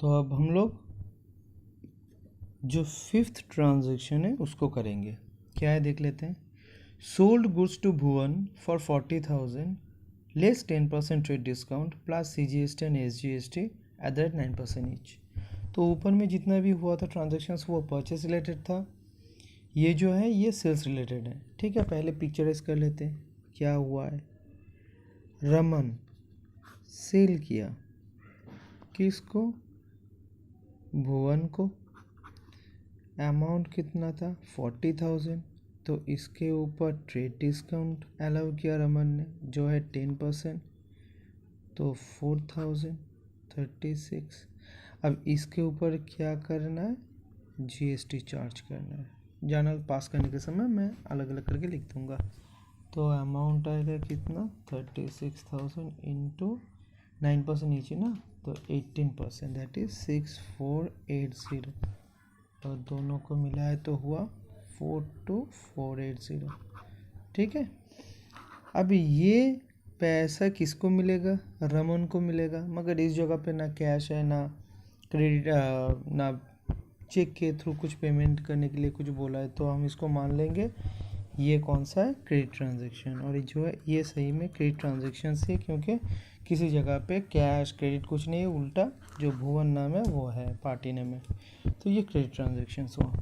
तो अब हम लोग जो फिफ्थ ट्रांजैक्शन है उसको करेंगे। क्या है देख लेते हैं। Sold goods to Bhuvan for 40,000 less 10% trade discount plus CGST and SGST at the rate 9% each. तो ऊपर में जितना भी हुआ था ट्रांजेक्शन्स वो परचेस रिलेटेड था, ये जो है ये सेल्स रिलेटेड है। ठीक है, पहले पिक्चराइज कर लेते हैं क्या हुआ है। रमन सेल किया किसको? भुवन को। अमाउंट कितना था? 40,000। तो इसके ऊपर ट्रेड डिस्काउंट अलाउ किया रमन ने जो है 10%, तो 4,036। अब इसके ऊपर क्या करना है? GST चार्ज करना है। जर्नल पास करने के समय मैं अलग अलग करके लिख दूंगा। तो अमाउंट आएगा कितना? 36,000 इंटू 9% नीचे ना, तो 18%, दैट इज 6480। और दोनों को मिलाए तो हुआ 42480। ठीक है, अब ये पैसा किसको मिलेगा? रमन को मिलेगा। मगर इस जगह पे ना कैश है ना क्रेडिट ना चेक के थ्रू कुछ पेमेंट करने के लिए कुछ बोला है, तो हम इसको मान लेंगे ये कौन सा है? Credit transaction. और ये जो है ये सही में क्रेडिट ट्रांजैक्शन से, क्योंकि किसी जगह पे कैश क्रेडिट कुछ नहीं है, उल्टा जो भुवन नाम है वो है पार्टी नेम है, तो ये क्रेडिट ट्रांजैक्शन हुआ।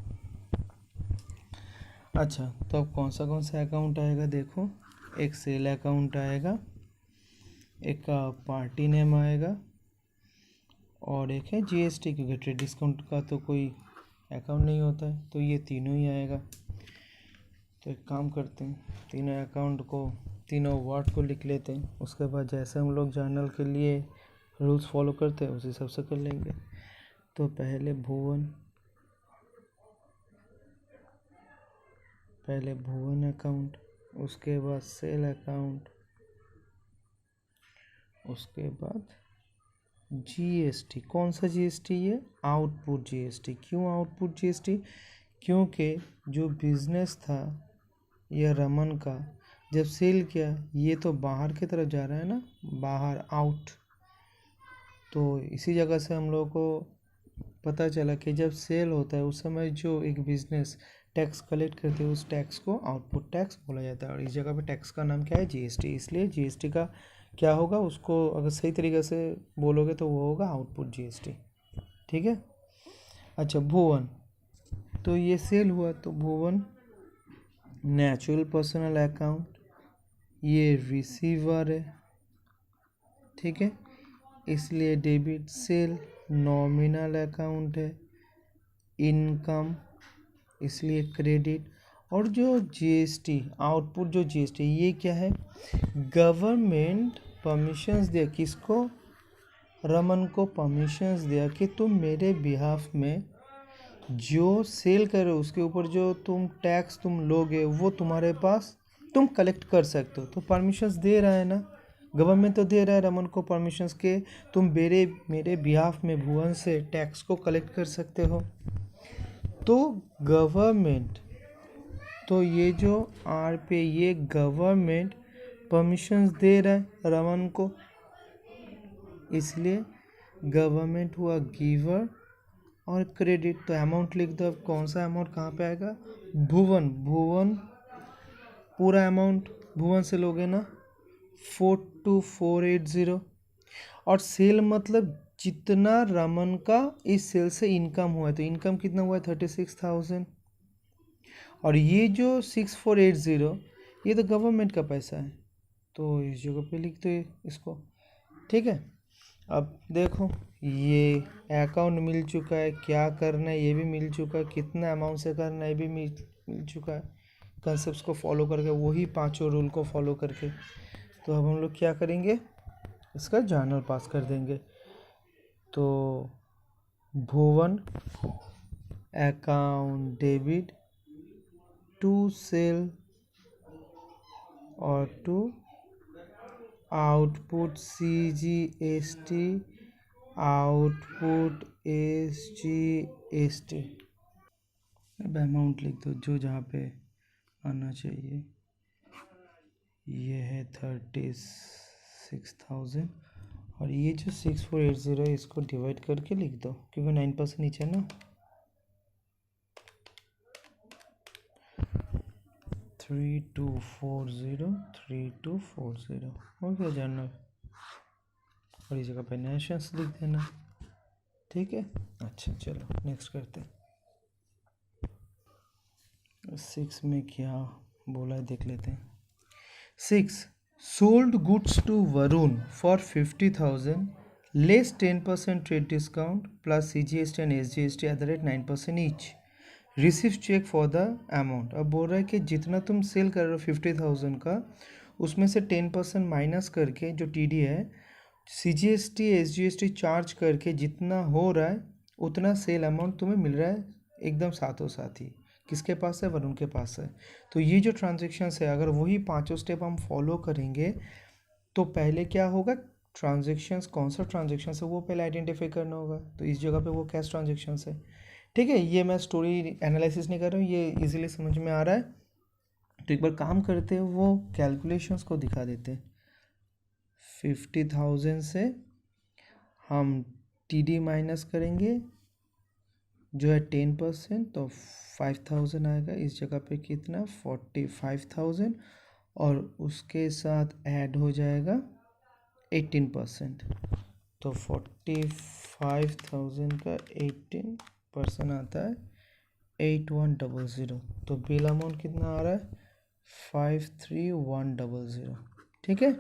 अच्छा, तो अब कौन सा अकाउंट आएगा? देखो, एक सेल अकाउंट आएगा, एक पार्टी नेम आएगा, और एक है GST, क्योंकि ट्रेड डिस्काउंट का तो कोई अकाउंट नहीं होता है, तो ये तीनों ही आएगा। तो एक काम करते हैं, तीनों अकाउंट को, तीनों वर्ड को लिख लेते हैं। उसके बाद जैसे हम लोग जर्नल के लिए रूल्स फॉलो करते हैं उसी हिसाब से कर लेंगे। तो पहले भुवन अकाउंट, उसके बाद सेल अकाउंट, उसके बाद GST। कौन सा GST? ये आउटपुट GST। क्यों आउटपुट GST? क्योंकि जो बिजनेस था यह रमन का, जब सेल किया ये तो बाहर की तरफ जा रहा है ना, बाहर आउट। तो इसी जगह से हम लोगों को पता चला कि जब सेल होता है उस समय जो एक बिजनेस टैक्स कलेक्ट करते हैं उस टैक्स को आउटपुट टैक्स बोला जाता है। और इस जगह पे टैक्स का नाम क्या है? GST। इसलिए GST का क्या होगा, उसको अगर सही तरीके से बोलोगे तो वो होगा आउटपुट GST। ठीक है। अच्छा, भुवन, तो ये सेल हुआ, तो भुवन नेचुरल पर्सनल अकाउंट, ये रिसीवर है। ठीक है, इसलिए डेबिट। सेल नॉमिनल अकाउंट है। इनकम, इसलिए क्रेडिट। और जो GST आउटपुट जो GST ये क्या है? गवर्नमेंट परमिशंस दिया किसको? रमन को परमिशंस दिया कि तुम मेरे बिहाफ में जो सेल करो उसके ऊपर जो तुम टैक्स तुम लोगे वो तुम्हारे पास तुम कलेक्ट कर सकते हो। तो परमिशंस दे रहा है ना, गवर्नमेंट तो दे रहा है रमन को परमिशंस के तुम मेरे बिहाफ में भुवन से टैक्स को कलेक्ट कर सकते हो। तो गवर्नमेंट, तो ये जो पे ये गवर्नमेंट परमिशंस दे रहा है रमन को, इसलिए गवर्नमेंट हुआ गिवर। और क्रेडिट, तो अमाउंट लिख दो। अब कौन सा अमाउंट कहाँ पे आएगा? भुवन पूरा अमाउंट भुवन से लोगे ना, 42480। और सेल मतलब जितना रमन का इस सेल से इनकम हुआ है, तो इनकम कितना हुआ है? 36,000। और ये जो 6480 ये तो गवर्नमेंट का पैसा है, तो इस जगह पे लिख दो इसको। ठीक है, अब देखो ये अकाउंट मिल चुका है, क्या करना है ये भी मिल चुका है, कितना अमाउंट से करना है ये भी मिल चुका है, कंसेप्ट को फॉलो करके, वही पांचों रूल को फॉलो करके। तो अब हम लोग क्या करेंगे? इसका जर्नल पास कर देंगे। तो Bhuvan account debit to sale और to output CGST, output SGST। अब अमाउंट लिख दो जो जहाँ पे आना चाहिए। ये है 36,000 और ये जो 6480 है इसको डिवाइड करके लिख दो, क्योंकि 9% नीचे है ना। 3240 हो गया जनरल, और इस जगह पे नेशंस लिख देना। ठीक है, अच्छा चलो नेक्स्ट करते हैं। 6 में क्या बोला है देख लेते हैं। 6 sold goods to Varun for 50,000 less 10% trade discount plus CGST and SGST at the rate 9% each. Receive check for the amount। अब बोल रहा है कि जितना तुम सेल कर रहे हो 50,000 का, उसमें से 10% माइनस करके जो TD है, CGST SGST चार्ज करके जितना हो रहा है उतना सेल अमाउंट तुम्हें मिल रहा है एकदम साथों साथ ही। किसके पास है? वरुण के पास है। तो ये जो ट्रांजेक्शन्स है, अगर वही पांचों स्टेप हम फॉलो करेंगे तो पहले क्या होगा, ट्रांजेक्शन्स कौन सा ट्रांजेक्शन्स है वो पहले आइडेंटिफाई करना होगा। तो इस जगह पे वो कैश ट्रांजेक्शन्स है। ठीक है, ये मैं स्टोरी एनालिसिस नहीं कर रहा हूँ, ये इजीली समझ में आ रहा है। तो एक बार काम करते हैं, वो कैलकुलेशंस को दिखा देते हैं। 50,000 से हम TD माइनस करेंगे जो है 10%, तो 5,000 आएगा। इस जगह पे कितना, 45,000, और उसके साथ ऐड हो जाएगा 18%, तो 45,000 का 18% आता है 8100। तो बिल अमाउंट कितना आ रहा है, 53,100। ठीक है,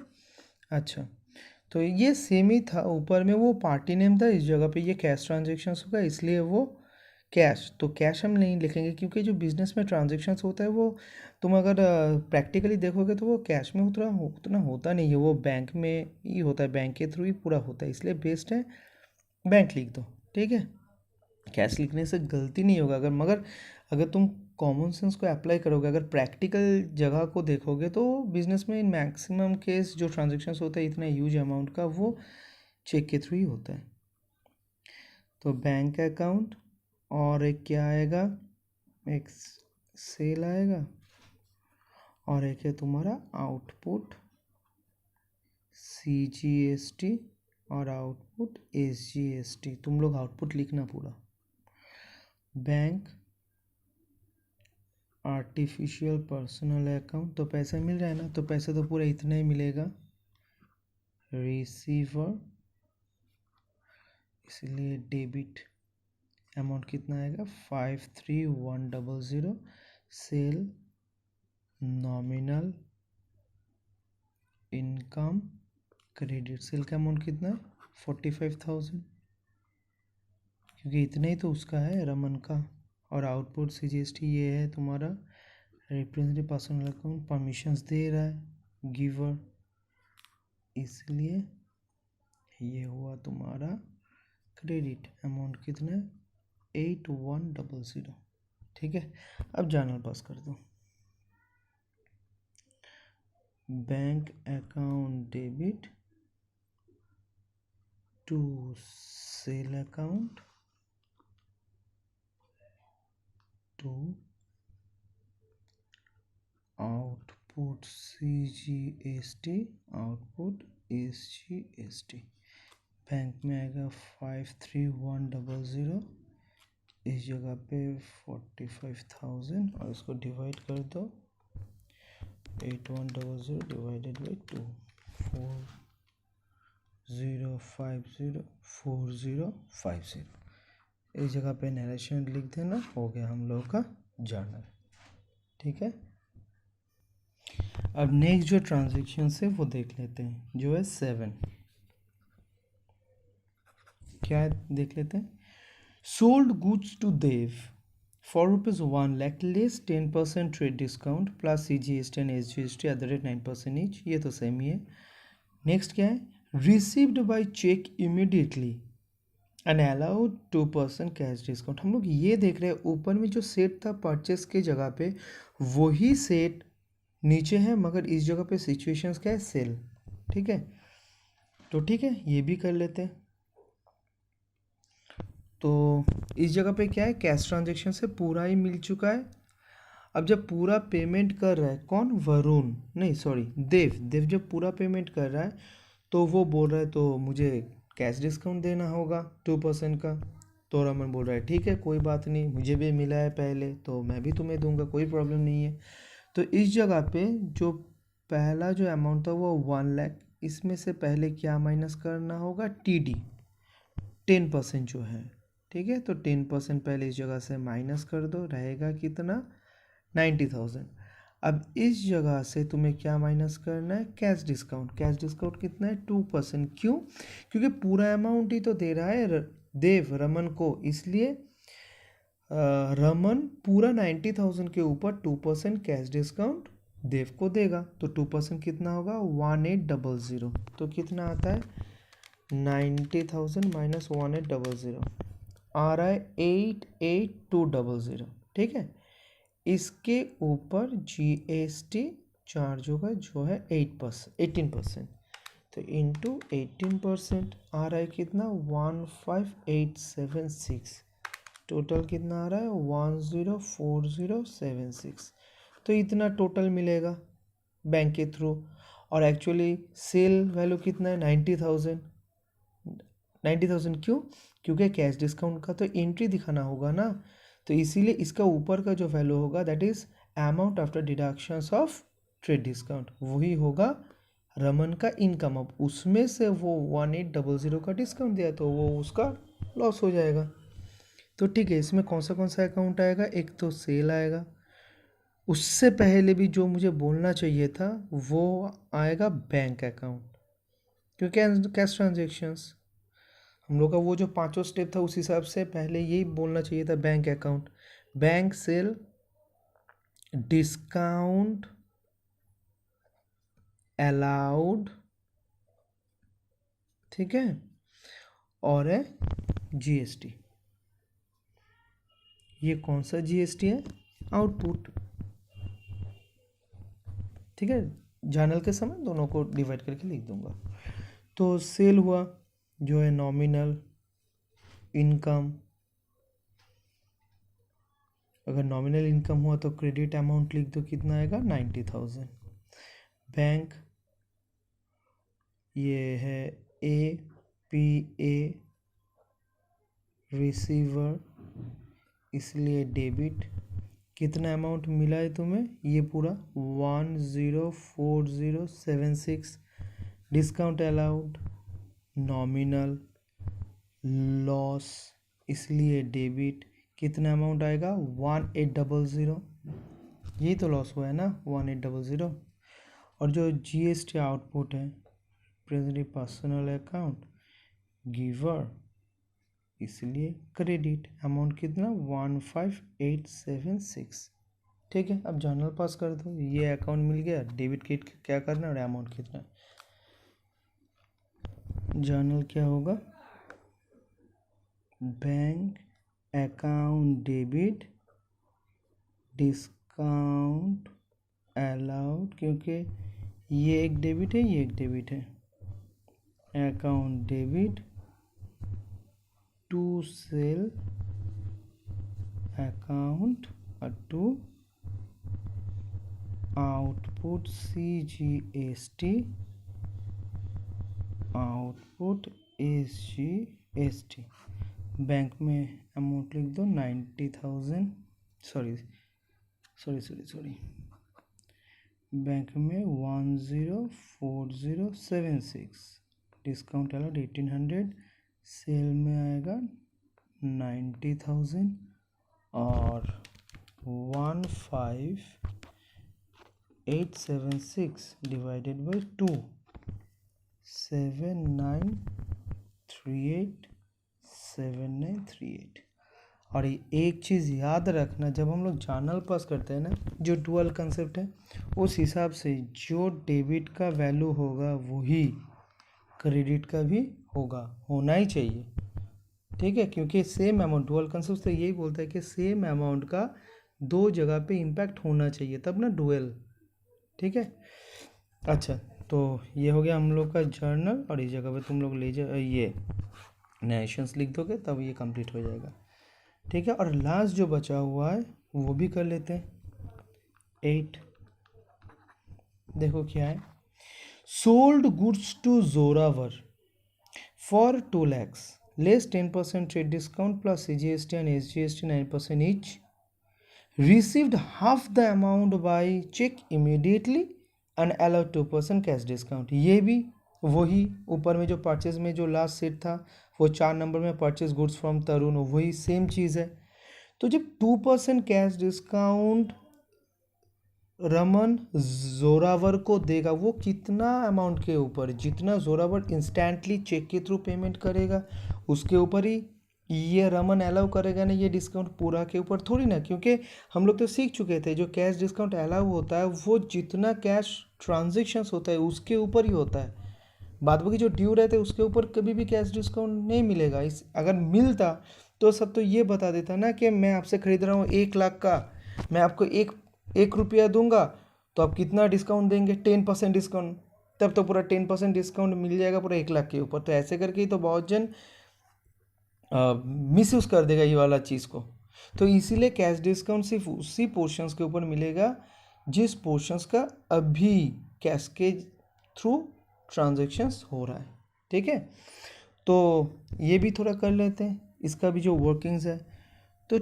अच्छा तो ये सेम ही था। ऊपर में वो पार्टी नेम था, इस जगह पे ये कैश ट्रांजेक्शन्स होगा, इसलिए वो कैश। तो कैश हम नहीं लिखेंगे क्योंकि जो बिजनेस में ट्रांजेक्शन्स होता है वो तुम अगर प्रैक्टिकली देखोगे तो वो कैश में उतना होता नहीं है, वो बैंक में ही होता है, बैंक के थ्रू ही पूरा होता है, इसलिए बेस्ट है बैंक लिख दो। ठीक है, कैश लिखने से गलती नहीं होगा। मगर अगर तुम कॉमन सेंस को अप्लाई करोगे, अगर प्रैक्टिकल जगह को देखोगे, तो बिजनेस में इन मैक्सिमम केस जो ट्रांजेक्शन्स होता है इतना ह्यूज अमाउंट का, वो चेक के थ्रू ही होता है। तो बैंक अकाउंट, और एक क्या आएगा, एक सेल आएगा, और एक है तुम्हारा आउटपुट CGST और आउटपुट SGST। तुम लोग आउटपुट लिखना पूरा। बैंक आर्टिफिशियल पर्सनल अकाउंट, तो पैसा मिल रहा है ना, तो पैसा तो पूरा इतना ही मिलेगा। रिसीवर, इसलिए डेबिट अमाउंट कितना आएगा, 53,100। Sale nominal income credit, sale का अमाउंट कितना है, 45,000, क्योंकि इतना ही तो उसका है रमन का। और आउटपुट CGST ये है तुम्हारा रिप्रेजेंटेटिव पर्सनल अकाउंट, परमिशंस दे रहा है गिवर, इसलिए ये हुआ तुम्हारा क्रेडिट। अमाउंट कितना है, 8100। ठीक है, अब जर्नल पास कर दो। Bank account debit to sale account to output CGST output SGST। Bank में आएगा 53,100, इस जगह पे 45,000, और इसको डिवाइड कर दो 8100 डिवाइडेड बाई 2, 4050 इस जगह पे नरेशन लिख देना। हो गया हम लोग का जर्नल। ठीक है, अब नेक्स्ट जो ट्रांजेक्शन है वो देख लेते हैं, जो है 7। क्या है देख लेते हैं। Sold goods to Dev for ₹1 lakh less 10% trade discount plus CGST and SGST at the rate 9% each, ये तो सेम ही है। नेक्स्ट क्या है, received by cheque immediately and allowed 2% cash discount. हम लोग ये देख रहे हैं ऊपर में जो सेट था परचेस के जगह पे, वही सेट नीचे है, मगर इस जगह पे सिचुएशंस क्या है, सेल। ठीक है, तो ठीक है ये भी कर लेते हैं। तो इस जगह पे क्या है, कैश ट्रांजेक्शन से पूरा ही मिल चुका है। अब जब पूरा पेमेंट कर रहा है कौन, वरुण नहीं सॉरी देव जब पूरा पेमेंट कर रहा है, तो वो बोल रहा है तो मुझे कैश डिस्काउंट देना होगा 2% का। तो रमन बोल रहा है ठीक है कोई बात नहीं, मुझे भी मिला है पहले तो मैं भी तुम्हें दूंगा, कोई प्रॉब्लम नहीं है। तो इस जगह पे जो पहला जो अमाउंट था वो 1 लाख, इसमें से पहले क्या माइनस करना होगा, TD 10% जो है, ठीक है। तो 10% पहले इस जगह से माइनस कर दो, रहेगा कितना 90,000। अब इस जगह से तुम्हें क्या माइनस करना है, कैश डिस्काउंट। कैश डिस्काउंट कितना है 2%। क्यों? क्योंकि पूरा अमाउंट ही तो दे रहा है देव रमन को, इसलिए रमन पूरा 90,000 के ऊपर 2% कैश डिस्काउंट देव को देगा। तो 2% कितना होगा 1800। तो कितना आता है 90,000 माइनस 1800 आ रहा है 88200, ठीक है। इसके ऊपर GST चार्ज होगा जो है 18%। तो इंटू 18% आ रहा है कितना 15876। टोटल कितना आ रहा है 104076। तो इतना टोटल मिलेगा बैंक के थ्रू। और एक्चुअली सेल वैल्यू कितना है 90,000। 90,000 क्यों? क्योंकि कैश डिस्काउंट का तो एंट्री दिखाना होगा ना, तो इसीलिए इसका ऊपर का जो वैल्यू होगा that is amount after deductions of trade discount, वही होगा रमन का इनकम। अब उसमें से वो 1800 का डिस्काउंट दिया तो वो उसका लॉस हो जाएगा। तो ठीक है, इसमें कौन सा अकाउंट आएगा, एक तो सेल आएगा, उससे पहले भी जो मुझे बोलना चाहिए था वो आएगा बैंक अकाउंट, क्योंकि कैश ट्रांजेक्शन्स हम लोग का वो जो पांचों स्टेप था उस हिसाब से पहले यही बोलना चाहिए था bank account. Bank sale discount allowed, ठीक है, और है GST। ये कौन सा GST है, आउटपुट, ठीक है। जर्नल के समय दोनों को डिवाइड करके लिख दूंगा। तो सेल हुआ जो है नॉमिनल इनकम, अगर नॉमिनल इनकम हुआ तो क्रेडिट अमाउंट लिख दो, कितना आएगा 90,000। बैंक ये है APA रिसीवर, इसलिए डेबिट। कितना अमाउंट मिला है तुम्हें, ये पूरा 104076। डिस्काउंट अलाउड नॉमिनल लॉस, इसलिए डेबिट। कितना अमाउंट आएगा 1800, यही तो लॉस हुआ है ना 1800। और जो GST आउटपुट है प्रेजेंटली पर्सनल अकाउंट गिवर, इसलिए क्रेडिट अमाउंट कितना 15876, ठीक है। अब जर्नल पास कर दो, ये अकाउंट मिल गया, डेबिट क्रेडिट क्या करना और अमाउंट कितना। जर्नल क्या होगा, bank account debit discount allowed, क्योंकि ये एक डेबिट है ये एक डेबिट है, account debit to sale account to output CGST output SGST। Bank में अमाउंट लिख दो 90,000, सॉरी बैंक में 104076, डिस्काउंट अलाउड 1800, सेल में आएगा 90,000 और 15876 डिवाइडेड बाई 2, 7938। और एक चीज़ याद रखना, जब हम लोग जर्नल पास करते हैं ना, जो डुअल कंसेप्ट है उस हिसाब से जो डेबिट का वैल्यू होगा वही क्रेडिट का भी होगा, होना ही चाहिए, ठीक है। क्योंकि सेम अमाउंट, डुअल कंसेप्ट तो यही बोलता है कि सेम अमाउंट का दो जगह पे इम्पैक्ट होना चाहिए तब ना डुअल, ठीक है। अच्छा, तो ये हो गया हम लोग का जर्नल, और इस जगह पे तुम लोग ले जाओ ये नेशंस लिख दोगे तब ये कंप्लीट हो जाएगा, ठीक है। और लास्ट जो बचा हुआ है वो भी कर लेते हैं 8। देखो क्या है, sold goods to Zorawar for 2 lakhs less 10% trade discount plus CGST and SGST 9% each. Received half the amount by check immediately and allowed 2% cash discount. ये भी वही ऊपर में जो परचेज में जो लास्ट सेट था वो 4 नंबर में परचेज गुड्स फ्रॉम तरुण, वही सेम चीज़ है. तो जब 2% कैश डिस्काउंट रमन जोरावर को देगा, वो कितना अमाउंट के ऊपर, जितना जोरावर इंस्टेंटली चेक के थ्रू पेमेंट करेगा उसके ऊपर ही ये रमन अलाउ करेगा ना ये डिस्काउंट, पूरा के ऊपर थोड़ी ना. क्योंकि हम लोग तो सीख चुके थे जो कैश डिस्काउंट अलाउ होता है वो जितना कैश ट्रांजेक्शन्स होता है उसके ऊपर ही होता है. बाद बाकी जो ड्यू रहते हैं उसके ऊपर कभी भी कैश डिस्काउंट नहीं मिलेगा. इस अगर मिलता तो सब तो ये बता देता ना कि मैं आपसे ख़रीद रहा हूँ 1 लाख का, मैं आपको एक रुपया दूंगा तो आप कितना डिस्काउंट देंगे, 10% डिस्काउंट. तब तो पूरा 10% डिस्काउंट मिल जाएगा पूरा 1 लाख के ऊपर. तो ऐसे करके ही तो बहुत जन मिसयूज़ कर देगा ये वाला चीज़ को. तो इसीलिए कैश डिस्काउंट सिर्फ उसी पोर्शंस के ऊपर मिलेगा जिस पोर्शंस का अभी कैश के थ्रू ट्रांजेक्शन्स हो रहा है. ठीक है, तो ये भी थोड़ा कर लेते हैं, इसका भी जो वर्किंग्स है. तो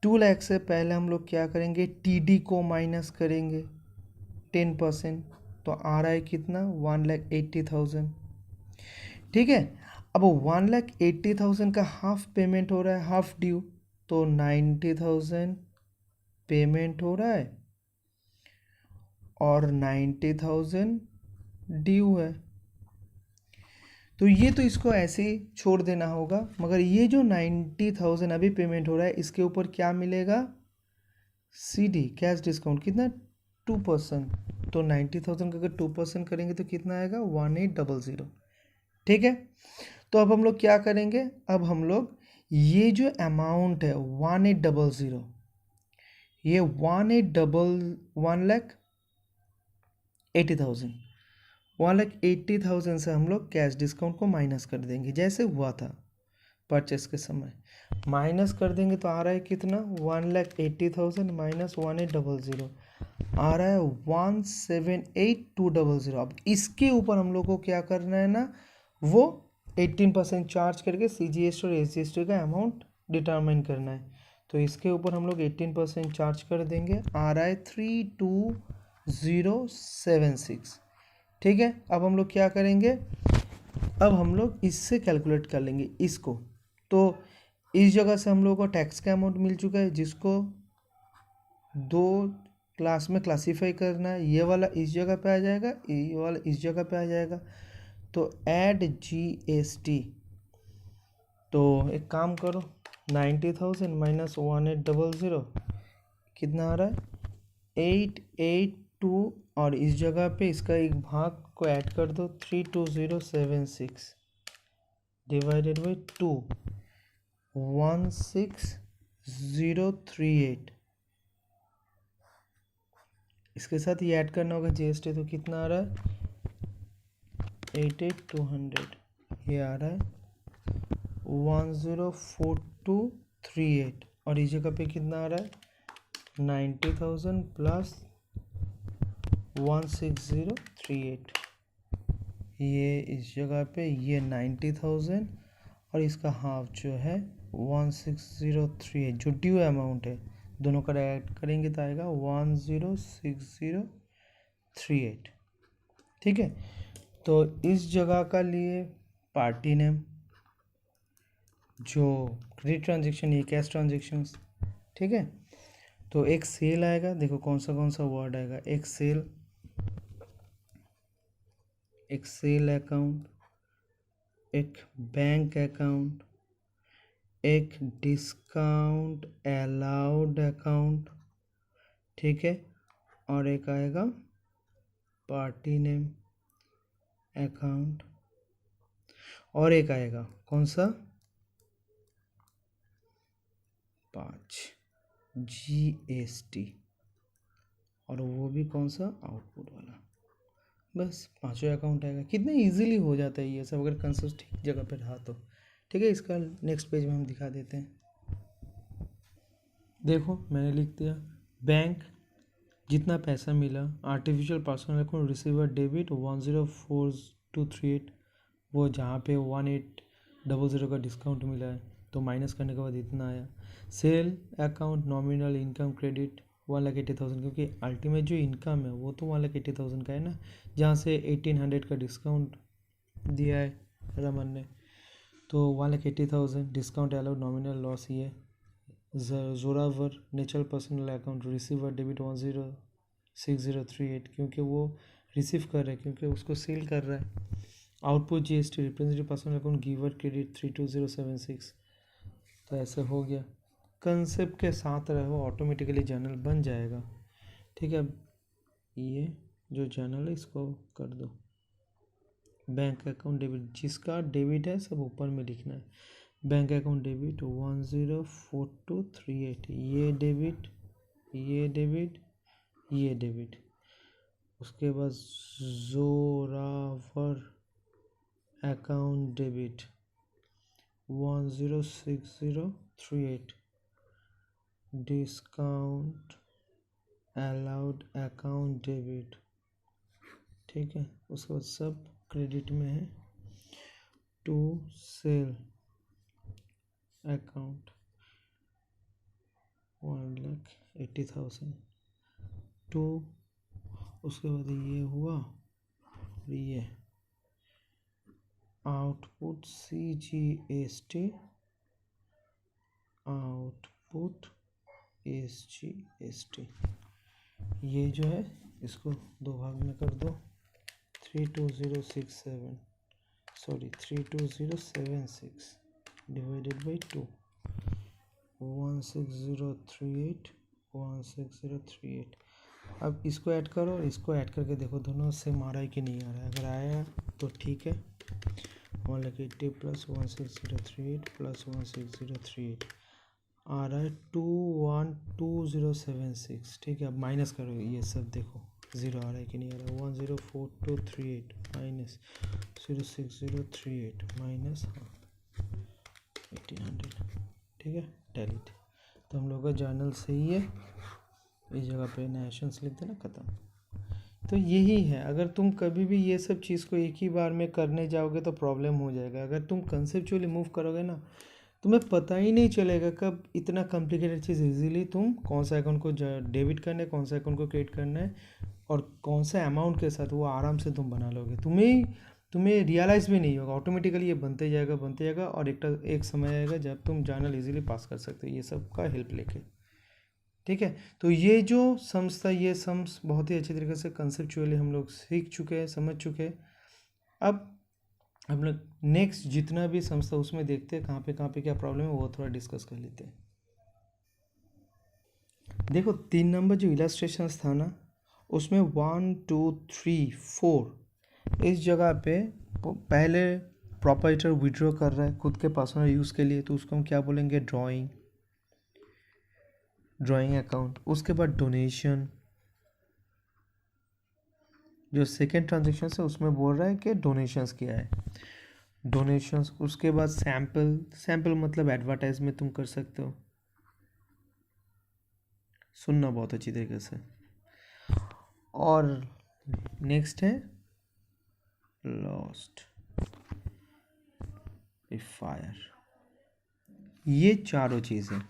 2 लाख से पहले हम लोग क्या करेंगे, TD को माइनस करेंगे 10%, तो आ रहा है कितना 1,80,000. ठीक है, अब 1,80,000 का हाफ पेमेंट हो रहा है, हाफ ड्यू, तो 90,000 पेमेंट हो रहा है और 90,000 ड्यू है. तो ये तो इसको ऐसे ही छोड़ देना होगा, मगर ये जो 90,000 अभी पेमेंट हो रहा है इसके ऊपर क्या मिलेगा, CD कैश डिस्काउंट कितना 2%. तो 90,000 का अगर 2% करेंगे तो कितना आएगा 1,800. ठीक है, तो अब हम लोग क्या करेंगे, अब हम लोग ये जो अमाउंट है 1,800, ये 1,80,000 से हम लोग कैश डिस्काउंट को माइनस कर देंगे जैसे हुआ था परचेस के समय. माइनस कर देंगे तो आ रहा है कितना 1,80,000 माइनस 1,800 आ रहा है 1,78,200. अब इसके ऊपर हम लोग को क्या करना है ना, वो 18% चार्ज करके CGST और SGST का अमाउंट डिटरमाइन करना है. तो इसके ऊपर हम लोग 18% चार्ज कर देंगे, आ रहा है 32076. ठीक है, अब हम लोग क्या करेंगे, अब हम लोग इससे कैलकुलेट कर लेंगे इसको. तो इस जगह से हम लोग को टैक्स का अमाउंट मिल चुका है जिसको 2 क्लास में क्लासीफाई करना है. ये वाला इस जगह पे आ जाएगा, ये वाला इस जगह पे आ जाएगा. तो ऐड GST, तो एक काम करो 90,000 माइनस 1,800 कितना आ रहा है 882, और इस जगह पे इसका एक भाग को ऐड कर दो 32076 डिवाइडेड बाई 2 16038. इसके साथ ये ऐड करना होगा GST, तो कितना आ रहा है 88,200. ये आ रहा है 104238, और इस जगह पे कितना आ रहा है 90,000 प्लस 16038. ये इस जगह पे ये 90,000 और इसका हाफ जो है 16038 जो ड्यू अमाउंट है, दोनों का ऐड करेंगे तो आएगा 106038. ठीक है, तो इस जगह का लिए पार्टी नेम, जो क्रेडिट ट्रांजेक्शन, ये कैश ट्रांजेक्शन्स. ठीक है, तो एक सेल आएगा, देखो कौन सा वर्ड आएगा, एक सेल अकाउंट, एक बैंक अकाउंट, एक डिस्काउंट अलाउड अकाउंट. ठीक है, और एक आएगा पार्टी नेम अकाउंट, और एक आएगा कौन सा 5 GST, और वो भी कौन सा आउटपुट वाला. बस 5 अकाउंट आएगा. कितने इजीली हो जाता है ये सब अगर कंसेप्ट ठीक जगह पे रहा तो. ठीक है, इसका नेक्स्ट पेज में हम दिखा देते हैं. देखो मैंने लिख दिया बैंक जितना पैसा मिला, artificial personal account receiver debit 104238, वो जहाँ पे 1800 का डिस्काउंट मिला है तो माइनस करने के बाद इतना आया। Sale account nominal income credit 1,80,000, क्योंकि अल्टीमेट जो इनकम है वो तो 1,80,000 का है ना, जहाँ से 1800 का डिस्काउंट दिया है रमन ने, तो 1,80,000 डिस्काउंट अलाउड, नॉमिनल लॉस ये। Zorawar natural personal account receiver debit 106038, क्योंकि वो रिसीव कर रहा है, क्योंकि उसको सेल कर रहा है। Output GST representative personal account giver credit 32076, तो ऐसे हो गया। कंसेप्ट के साथ रहो, ऑटोमेटिकली जर्नल बन जाएगा। ठीक है, ये जो जर्नल है इसको कर दो। बैंक अकाउंट डेबिट, जिसका डेबिट है सब ऊपर में लिखना है। बैंक अकाउंट डेबिट 104238, ये डेबिट, ये डेबिट, ये डेबिट। उसके बाद Zorawar account debit 106038, discount allowed account debit. ठीक है, उसके बाद सब क्रेडिट में है। टू सेल अकाउंट 1,80,000 टू, उसके बाद ये हुआ, ये आउटपुट CGST, आउटपुट SGST, ये जो है इसको दो भाग में कर दो। 32076 डिवाइडेड बाई 2, 16038। अब इसको ऐड करो और इसको ऐड करके देखो दोनों सेम आ रहा है कि नहीं आ रहा है। अगर आया तो ठीक है, 180 प्लस 16038 प्लस 16038 आ रहा है 212076। ठीक है, अब माइनस करो ये सब, देखो ज़ीरो आ रहा है कि नहीं आ रहा है। 104238 माइनस 06038 माइनस 1800। ठीक है, डेलीट। तो हम लोग का जर्नल सही है, इस जगह पे नेशंस लिख देना, ख़त्म। तो यही है, अगर तुम कभी भी ये सब चीज़ को एक ही बार में करने जाओगे तो प्रॉब्लम हो जाएगा। अगर तुम कंसेप्चुअली मूव करोगे ना, तुम्हें पता ही नहीं चलेगा कब इतना कॉम्प्लिकेटेड चीज़ इजीली तुम कौन सा अकाउंट को डेबिट करना है, कौन सा अकाउंट को क्रेडिट करना है और कौन सा अमाउंट के साथ, वो आराम से तुम बना लोगे। तुम्हें रियलाइज़ भी नहीं होगा, ऑटोमेटिकली ये बनते जाएगा और एक समय आएगा जब तुम जर्नल इजीली पास कर सकते हो ये सब का हेल्प लेके। ठीक है, तो ये जो सम्स था, ये सम्स बहुत ही अच्छी तरीके से कंसेप्चुअली हम लोग सीख चुके हैं, समझ चुके हैं। अब हम लोग नेक्स्ट जितना भी सम्स था उसमें देखते हैं कहाँ पे क्या प्रॉब्लम है, वो थोड़ा डिस्कस कर लेते हैं। देखो 3 नंबर जो इलस्ट्रेशंस था ना, उसमें 1 2 3 4 इस जगह पे पहले प्रॉपराइटर विड्रॉ कर रहा है खुद के पर्सनल यूज़ के लिए, तो उसको हम क्या बोलेंगे, ड्राइंग अकाउंट। उसके बाद डोनेशन, जो सेकेंड ट्रांजेक्शन है उसमें बोल रहा है कि डोनेशंस क्या है, डोनेशंस। उसके बाद सैम्पल मतलब एडवर्टाइज में तुम कर सकते हो, सुनना बहुत अच्छी तरीके से। और नेक्स्ट है लॉस्ट फायर। ये चारों चीज़ें,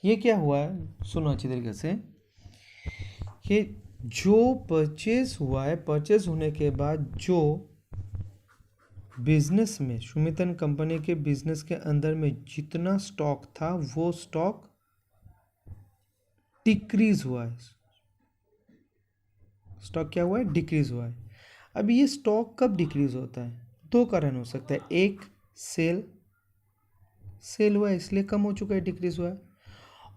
ये क्या हुआ है सुनो अच्छी तरीके से, कि जो परचेज हुआ है, परचेज होने के बाद जो बिजनेस में सुमितन कंपनी के बिजनेस के अंदर में जितना स्टॉक था वो स्टॉक डिक्रीज हुआ है। स्टॉक क्या हुआ है, डिक्रीज हुआ है। अब ये स्टॉक कब डिक्रीज होता है, दो कारण हो सकता है। एक सेल हुआ है इसलिए कम हो चुका है, डिक्रीज हुआ है।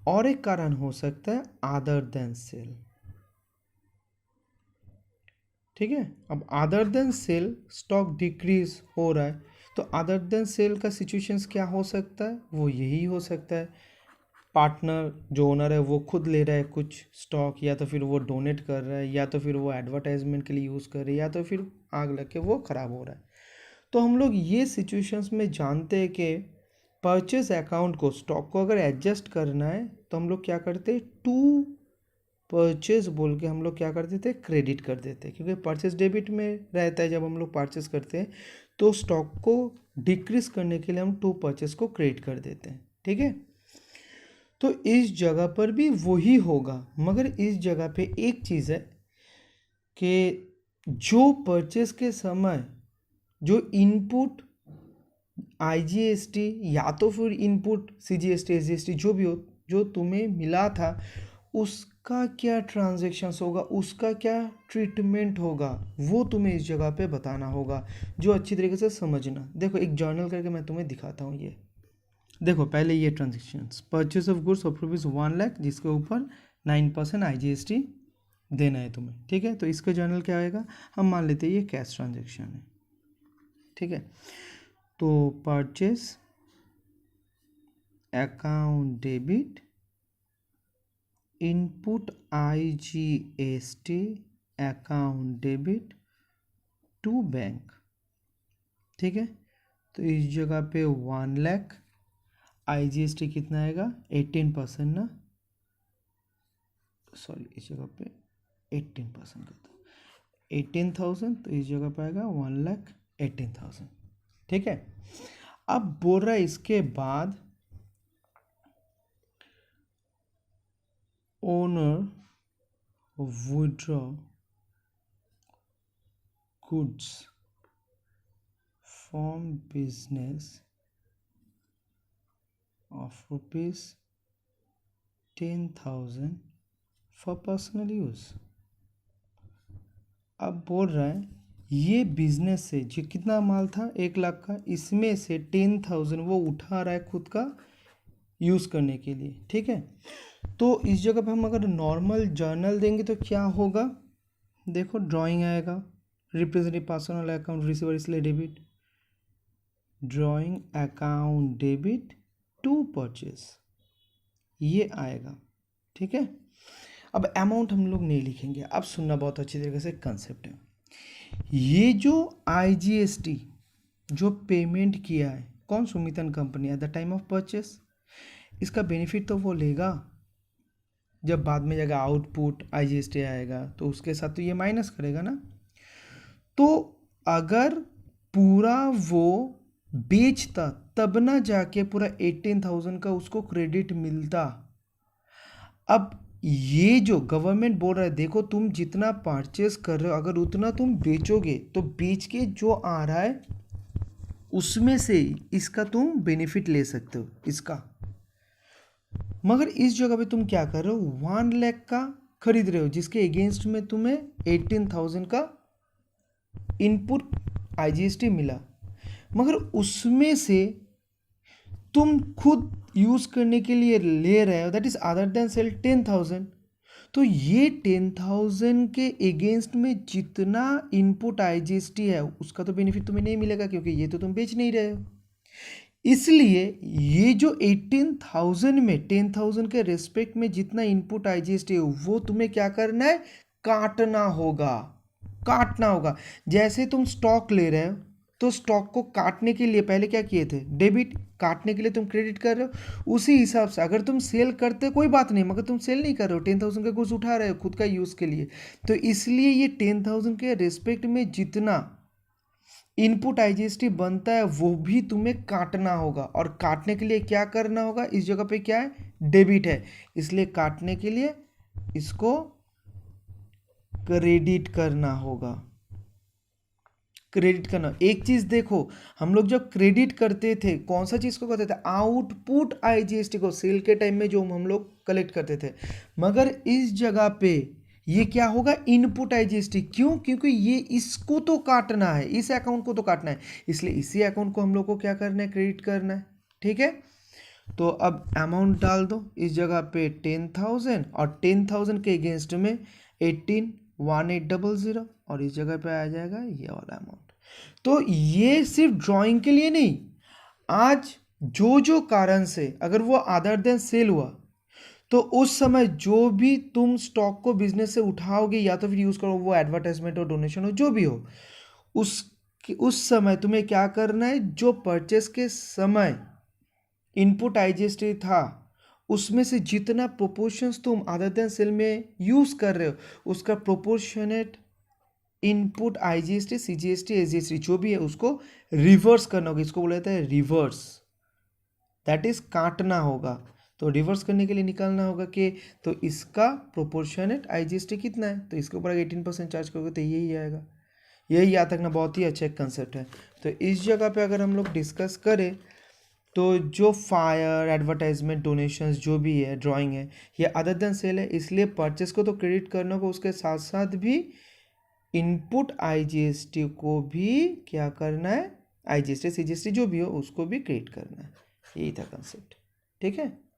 और एक कारण हो सकता है अदर देन सेल। ठीक है, अब other than sale stock decrease हो रहा है, तो अदर देन सेल का सिचुएशंस क्या हो सकता है, वो यही हो सकता है पार्टनर जो ओनर है वो खुद ले रहा है कुछ स्टॉक, या तो फिर वो डोनेट कर रहा है, या तो फिर वो एडवर्टाइजमेंट के लिए यूज़ कर रहा है, या तो फिर आग लग के वो ख़राब हो रहा है। तो हम लोग ये सिचुएशंस में जानते हैं कि परचेज अकाउंट को, स्टॉक को अगर एडजस्ट करना है तो हम लोग क्या करते हैं, टू परचेज बोल के हम लोग क्या कर देते, क्रेडिट कर देते, क्योंकि परचेज डेबिट में रहता है। जब हम लोग परचेज करते हैं तो स्टॉक को डिक्रीज करने के लिए हम टू परचेज को क्रेडिट कर देते हैं, ठीक है। तो इस जगह पर भी वही होगा, मगर इस जगह पे एक चीज़ है कि जो परचेज के समय जो इनपुट आईजीएसटी या तो फिर इनपुट सीजीएसटी एसजीएसटी जो भी हो, जो तुम्हें मिला था, उसका क्या ट्रांजैक्शंस होगा, उसका क्या ट्रीटमेंट होगा, वो तुम्हें इस जगह पे बताना होगा, जो अच्छी तरीके से समझना। देखो एक जर्नल करके मैं तुम्हें दिखाता हूँ। ये देखो पहले ये transactions, purchase of goods of ₹1,00,000 जिसके ऊपर 9% आईजीएसटी देना है तुम्हें, ठीक है। तो इसका जर्नल क्या आएगा, हम मान लेते हैं ये कैश ट्रांजेक्शन है, ठीक है। तो purchase account debit input IGST account debit to bank, ठीक है। तो इस जगह पे 1,00,000 आईजीएसटी कितना आएगा, 18% ना, सॉरी इस जगह पे 18% का था 18,000, तो इस जगह पे आएगा 1,18,000, ठीक है। अब बोल रहा है इसके बाद owner withdraw goods from business of ₹10,000 for personal use. अब बोल रहा है ये बिजनेस से जो कितना माल था 1,00,000 का, इसमें से 10,000 वो उठा रहा है खुद का यूज़ करने के लिए, ठीक है। तो इस जगह पे हम अगर नॉर्मल जर्नल देंगे तो क्या होगा, देखो ड्राइंग आएगा, रिप्रेजेंटेटिव पर्सनल अकाउंट रिसीवर इसलिए debit, drawing account debit to purchase, ये आएगा, ठीक है। अब अमाउंट हम लोग नहीं लिखेंगे, अब सुनना बहुत अच्छी तरीके से कंसेप्ट है। ये जो आईजीएसटी जो पेमेंट किया है कौन, सुमितन company at the time of purchase, इसका बेनिफिट तो वो लेगा जब बाद में जाएगा आउटपुट आईजीएसटी आएगा तो उसके साथ तो ये माइनस करेगा ना। तो अगर पूरा वो बेचता तब ना जाके पूरा 18,000 का उसको क्रेडिट मिलता। अब ये जो गवर्नमेंट बोल रहा है, देखो तुम जितना परचेस कर रहे हो अगर उतना तुम बेचोगे तो बेच के जो आ रहा है उसमें से इसका तुम बेनिफिट ले सकते हो इसका। मगर इस जगह पे तुम क्या कर रहे हो, 1,00,000 का खरीद रहे हो जिसके अगेंस्ट में तुम्हें 18,000 का इनपुट आईजीएसटी मिला, मगर उसमें से तुम खुद यूज करने के लिए ले रहे हो, that is other than sale 10,000। तो ये 10,000 के अगेंस्ट में जितना इनपुट आईजीएसटी है उसका तो बेनिफिट तुम्हें नहीं मिलेगा क्योंकि ये तो तुम बेच नहीं रहे हो। इसलिए ये जो 18,000 में 10,000 के रेस्पेक्ट में जितना इनपुट आईजीएसटी है वो तुम्हें क्या करना है, काटना होगा, काटना होगा। जैसे तुम स्टॉक ले रहे हो तो स्टॉक को काटने के लिए पहले क्या किए थे, डेबिट, काटने के लिए तुम क्रेडिट कर रहे हो। उसी हिसाब से अगर तुम सेल करते कोई बात नहीं, मगर तुम सेल नहीं कर रहे हो, 10,000 का गुड्स उठा रहे हो खुद का यूज़ के लिए, तो इसलिए ये 10,000 के रेस्पेक्ट में जितना इनपुट आईजीएसटी बनता है वो भी तुम्हें काटना होगा। और काटने के लिए क्या करना होगा, इस जगह पे क्या है, डेबिट है, इसलिए काटने के लिए इसको क्रेडिट करना होगा, क्रेडिट करना। एक चीज देखो, हम लोग जब क्रेडिट करते थे कौन सा चीज को करते थे, आउटपुट आईजीएसटी को, सेल के टाइम में जो हम लोग कलेक्ट करते थे। मगर इस जगह पे ये क्या होगा, इनपुट आईजीएसटी। क्यों, क्योंकि ये इसको तो काटना है, इस अकाउंट को तो काटना है, इसलिए इसी अकाउंट को हम लोग को क्या करना है, क्रेडिट करना है, ठीक है। तो अब अमाउंट डाल दो, इस जगह पे 10,000 और 10,000 के अगेंस्ट में 18,1800 और इस जगह पे आ जाएगा ये वाला अमाउंट। तो ये सिर्फ ड्राइंग के लिए नहीं, आज जो जो कारण से अगर वो अदर देन सेल हुआ तो उस समय जो भी तुम स्टॉक को बिजनेस से उठाओगे या तो फिर यूज करो, वो एडवर्टाइजमेंट हो, डोनेशन हो, जो भी हो, उस समय तुम्हें क्या करना है, जो परचेस के समय इनपुट आईजीएसटी था उसमें से जितना प्रोपोर्शंस तुम अदर देन सेल में यूज कर रहे हो उसका proportionate input IGST CGST SGST जो भी है उसको रिवर्स करना होगा। इसको बोला जाता है रिवर्स, दैट इज काटना होगा। तो रिवर्स करने के लिए निकालना होगा कि तो इसका प्रोपोर्शनेट आईजीएसटी कितना है, तो इसके ऊपर 18% चार्ज करोगे तो यही आएगा। यही याद रखना बहुत ही अच्छा एक कंसेप्ट है। तो इस जगह पे अगर हम लोग डिस्कस करें तो जो फायर एडवर्टाइजमेंट डोनेशंस जो भी है ड्राइंग है ये अदर देन सेल है, इसलिए परचेस को तो क्रेडिट करना होगा, उसके साथ साथ भी इनपुट आईजीएसटी को भी क्या करना है, आईजीएसटी सीजीएसटी जो भी हो उसको भी क्रेडिट करना है। यही था कंसेप्ट, ठीक है।